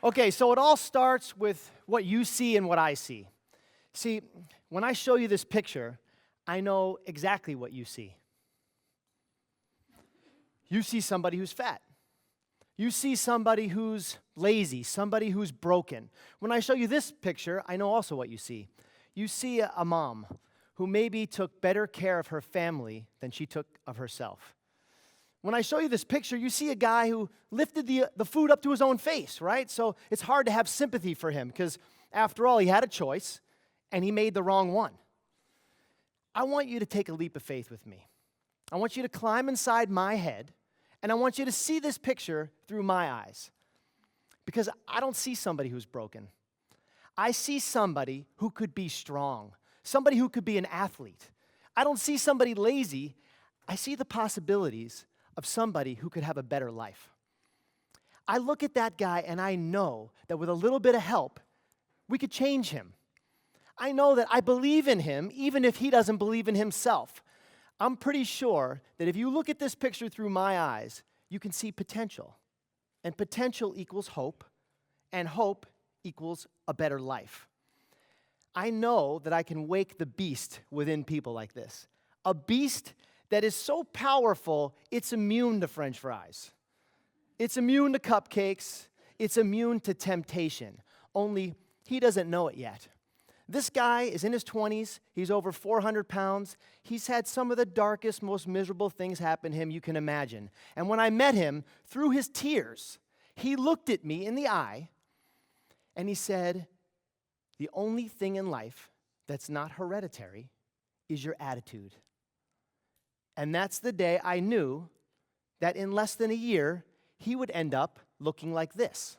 Okay, so it all starts with what you see and what I see. See, when I show you this picture, I know exactly what you see. You see somebody who's fat. You see somebody who's lazy, somebody who's broken. When I show you this picture, I know also what you see. You see a mom who maybe took better care of her family than she took of herself. When I show you this picture, you see a guy who lifted the food up to his own face, right? So it's hard to have sympathy for him because, after all, he had a choice and he made the wrong one. I want you to take a leap of faith with me. I want you to climb inside my head, and I want you to see this picture through my eyes. Because I don't see somebody who's broken. I see somebody who could be strong, somebody who could be an athlete. I don't see somebody lazy. I see the possibilities of somebody who could have a better life. I look at that guy and I know that with a little bit of help, we could change him. I know that I believe in him even if he doesn't believe in himself. I'm pretty sure that if you look at this picture through my eyes, you can see potential. And potential equals hope, and hope equals a better life. I know that I can wake the beast within people like this. A beast that is so powerful, it's immune to French fries. It's immune to cupcakes. It's immune to temptation. Only he doesn't know it yet. This guy is in his 20s. He's over 400 pounds. He's had some of the darkest, most miserable things happen to him you can imagine. And when I met him, through his tears, he looked at me in the eye and he said, "The only thing in life that's not hereditary is your attitude." And that's the day I knew that in less than a year, he would end up looking like this.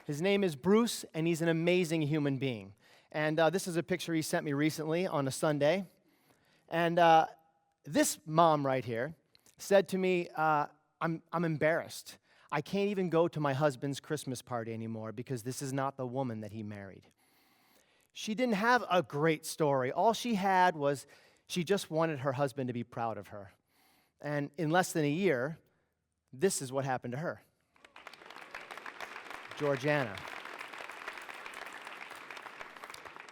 His name is Bruce, and he's an amazing human being. And this is a picture he sent me recently on a Sunday. And this mom right here said to me, I'm embarrassed. I can't even go to my husband's Christmas party anymore because this is not the woman that he married. She didn't have a great story. All she had was she just wanted her husband to be proud of her. And in less than a year, this is what happened to her. Georgiana.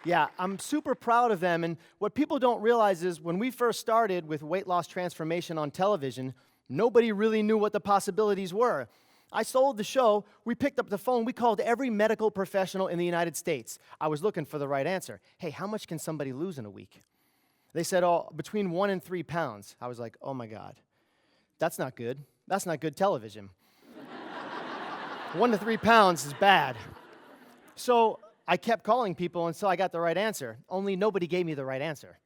Yeah, I'm super proud of them. And what people don't realize is when we first started with weight loss transformation on television, nobody really knew what the possibilities were. I sold the show, we picked up the phone, we called every medical professional in the United States. I was looking for the right answer. Hey, how much can somebody lose in a week? They said, oh, between 1 and 3 pounds. I was like, oh my God, that's not good. That's not good television. 1 to 3 pounds is bad. So I kept calling people until I got the right answer. Only nobody gave me the right answer.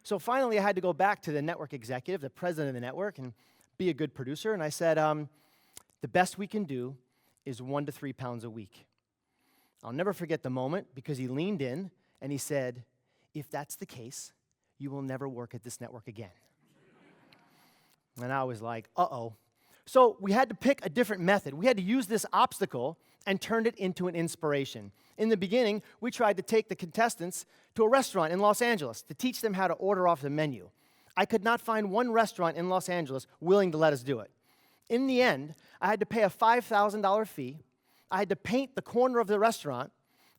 So finally I had to go back to the network executive, the president of the network, and be a good producer. And I said, the best we can do is 1 to 3 pounds a week. I'll never forget the moment because he leaned in and he said, if that's the case, you will never work at this network again. And I was like, uh-oh. So we had to pick a different method. We had to use this obstacle and turn it into an inspiration. In the beginning, we tried to take the contestants to a restaurant in Los Angeles to teach them how to order off the menu. I could not find one restaurant in Los Angeles willing to let us do it. In the end, I had to pay a $5,000 fee. I had to paint the corner of the restaurant.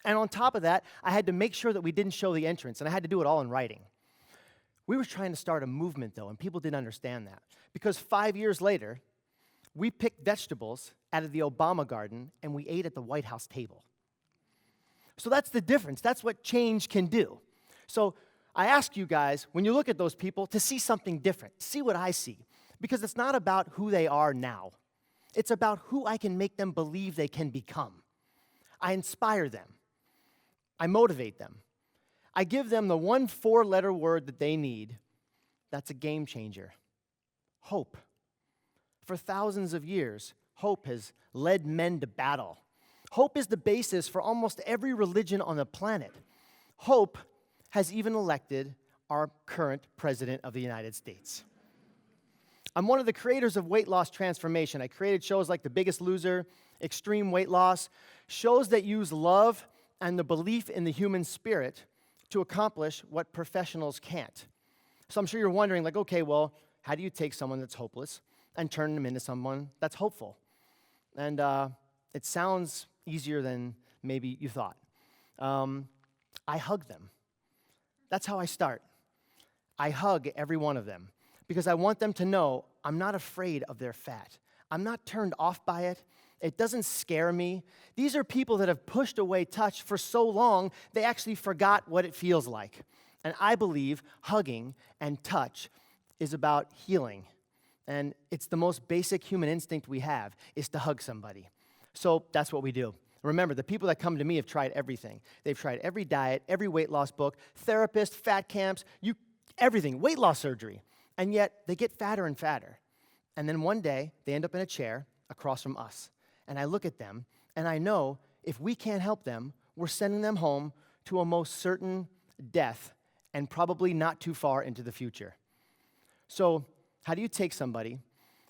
And on top of that, I had to make sure that we didn't show the entrance. And I had to do it all in writing. We were trying to start a movement, though, and people didn't understand that. Because 5 years later, we picked vegetables out of the Obama garden, and we ate at the White House table. So that's the difference. That's what change can do. So I ask you guys, when you look at those people, to see something different. See what I see. Because it's not about who they are now. It's about who I can make them believe they can become. I inspire them. I motivate them. I give them the one 4-letter word that they need. That's a game changer. Hope. For thousands of years, hope has led men to battle. Hope is the basis for almost every religion on the planet. Hope has even elected our current president of the United States. I'm one of the creators of weight loss transformation. I created shows like The Biggest Loser, Extreme Weight Loss, shows that use love and the belief in the human spirit to accomplish what professionals can't. So I'm sure you're wondering, like, okay, well, how do you take someone that's hopeless and turn them into someone that's hopeful? And it sounds easier than maybe you thought. I hug them. That's how I start. I hug every one of them because I want them to know I'm not afraid of their fat. I'm not turned off by it. It doesn't scare me. These are people that have pushed away touch for so long, they actually forgot what it feels like. And I believe hugging and touch is about healing. And it's the most basic human instinct we have, is to hug somebody. So that's what we do. Remember, the people that come to me have tried everything. They've tried every diet, every weight loss book, therapist, fat camps, everything, weight loss surgery. And yet they get fatter and fatter. And then one day, they end up in a chair across from us. And I look at them, and I know if we can't help them, we're sending them home to a most certain death and probably not too far into the future. So how do you take somebody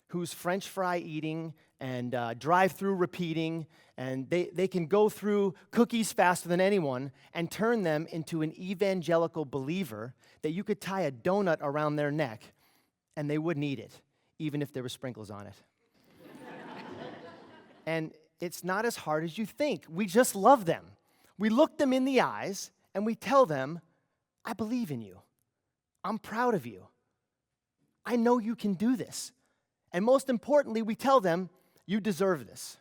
who's French fry eating and drive-through repeating, and they can go through cookies faster than anyone, and turn them into an evangelical believer that you could tie a donut around their neck, and they wouldn't eat it, even if there were sprinkles on it? And it's not as hard as you think. We just love them. We look them in the eyes, and we tell them, I believe in you. I'm proud of you. I know you can do this. And most importantly, we tell them, you deserve this.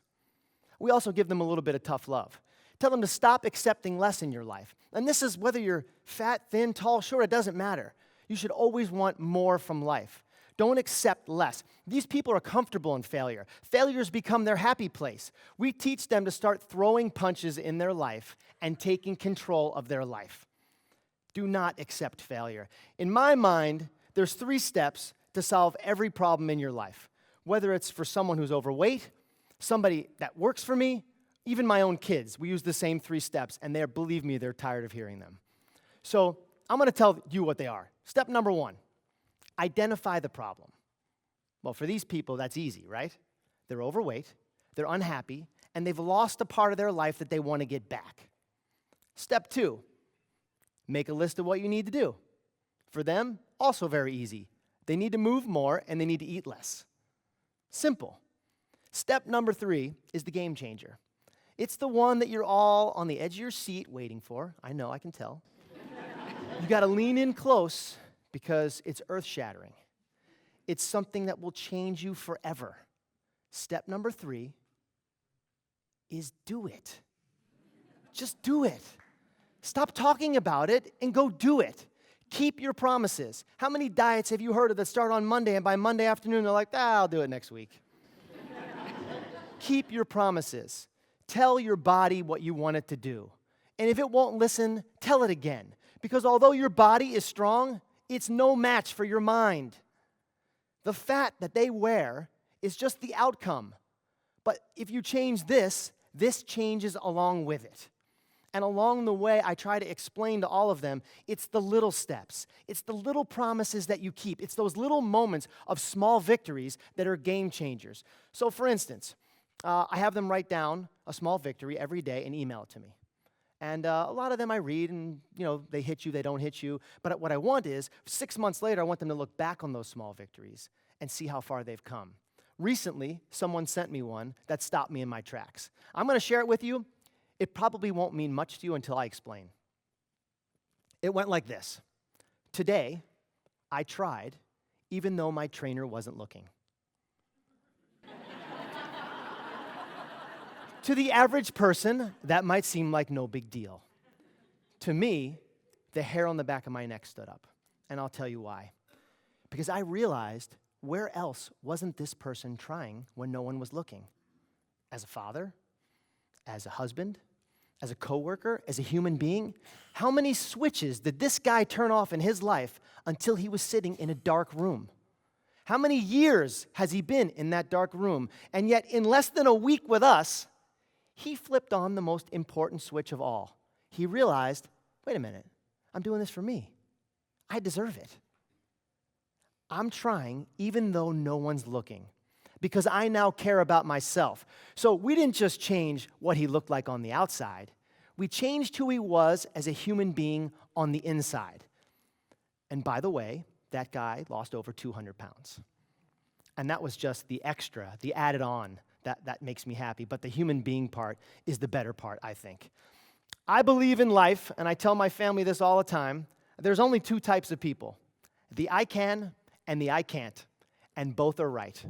We also give them a little bit of tough love. Tell them to stop accepting less in your life. And this is whether you're fat, thin, tall, short, it doesn't matter. You should always want more from life. Don't accept less. These people are comfortable in failure. Failures become their happy place. We teach them to start throwing punches in their life and taking control of their life. Do not accept failure. In my mind, there's 3 steps to solve every problem in your life, whether it's for someone who's overweight, somebody that works for me, even my own kids. We use the same 3 steps, and believe me, they're tired of hearing them. So I'm going to tell you what they are. Step number 1, identify the problem. Well, for these people, that's easy, right? They're overweight, they're unhappy, and they've lost a part of their life that they want to get back. Step 2, make a list of what you need to do. For them, also very easy. They need to move more, and they need to eat less. Simple. Step number 3 is the game changer. It's the one that you're all on the edge of your seat waiting for. I know, I can tell. You got to lean in close because it's earth-shattering. It's something that will change you forever. Step number 3 is do it. Just do it. Stop talking about it and go do it. Keep your promises. How many diets have you heard of that start on Monday, and by Monday afternoon they're like, I'll do it next week? Keep your promises. Tell your body what you want it to do. And if it won't listen, tell it again. Because although your body is strong, it's no match for your mind. The fat that they wear is just the outcome. But if you change this changes along with it. And along the way, I try to explain to all of them, it's the little steps. It's the little promises that you keep. It's those little moments of small victories that are game changers. So for instance, I have them write down a small victory every day and email it to me. And a lot of them I read, and they hit you, they don't hit you. But what I want is, 6 months later, I want them to look back on those small victories and see how far they've come. Recently, someone sent me one that stopped me in my tracks. I'm going to share it with you. It probably won't mean much to you until I explain. It went like this. Today, I tried, even though my trainer wasn't looking. To the average person, that might seem like no big deal. To me, the hair on the back of my neck stood up. And I'll tell you why. Because I realized, where else wasn't this person trying when no one was looking? As a father, as a husband, as a coworker, as a human being, how many switches did this guy turn off in his life until he was sitting in a dark room? How many years has he been in that dark room? And yet, in less than a week with us, he flipped on the most important switch of all. He realized, wait a minute, I'm doing this for me. I deserve it. I'm trying even though no one's looking, because I now care about myself. So we didn't just change what he looked like on the outside. We changed who he was as a human being on the inside. And by the way, that guy lost over 200 pounds. And that was just the extra, the added on, that makes me happy. But the human being part is the better part, I think. I believe in life, and I tell my family this all the time, there's only two types of people, the I can and the I can't, and both are right.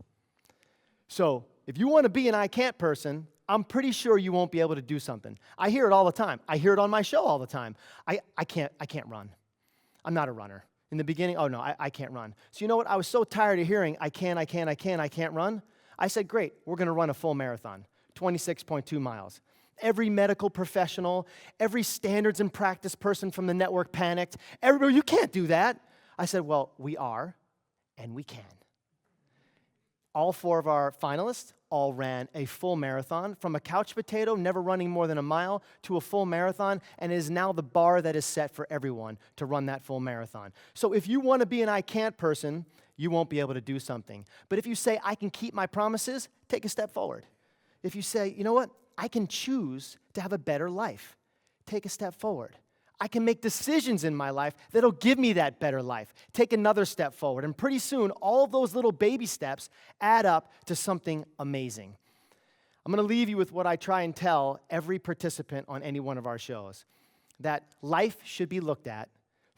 So if you want to be an I can't person, I'm pretty sure you won't be able to do something. I hear it all the time. I hear it on my show all the time. I can't run. I'm not a runner. In the beginning, oh no, I can't run. So you know what? I was so tired of hearing, I can't run. I said, great, we're going to run a full marathon, 26.2 miles. Every medical professional, every standards and practice person from the network panicked. Everybody, you can't do that. I said, well, we are, and we can. All four of our finalists all ran a full marathon, from a couch potato, never running more than a mile, to a full marathon, and it is now the bar that is set for everyone to run that full marathon. So if you want to be an I can't person, you won't be able to do something. But if you say, I can keep my promises, take a step forward. If you say, you know what, I can choose to have a better life, take a step forward. I can make decisions in my life that'll give me that better life. Take another step forward. And pretty soon, all of those little baby steps add up to something amazing. I'm going to leave you with what I try and tell every participant on any one of our shows, that life should be looked at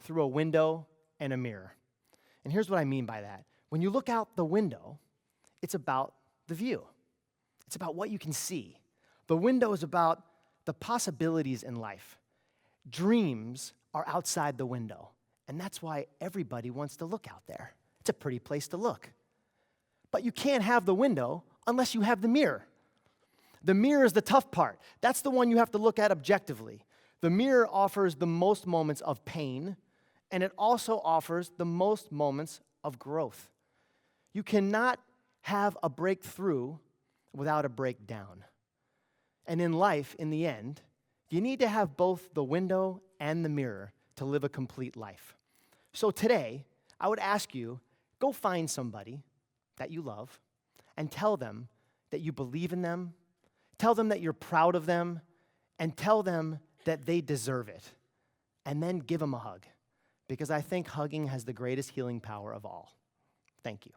through a window and a mirror. And here's what I mean by that. When you look out the window, it's about the view. It's about what you can see. The window is about the possibilities in life. Dreams are outside the window, and that's why everybody wants to look out there. It's a pretty place to look. But you can't have the window unless you have the mirror. The mirror is the tough part. That's the one you have to look at objectively. The mirror offers the most moments of pain, and it also offers the most moments of growth. You cannot have a breakthrough without a breakdown. And in life, in the end, you need to have both the window and the mirror to live a complete life. So today, I would ask you, go find somebody that you love and tell them that you believe in them, tell them that you're proud of them, and tell them that they deserve it. And then give them a hug, because I think hugging has the greatest healing power of all. Thank you.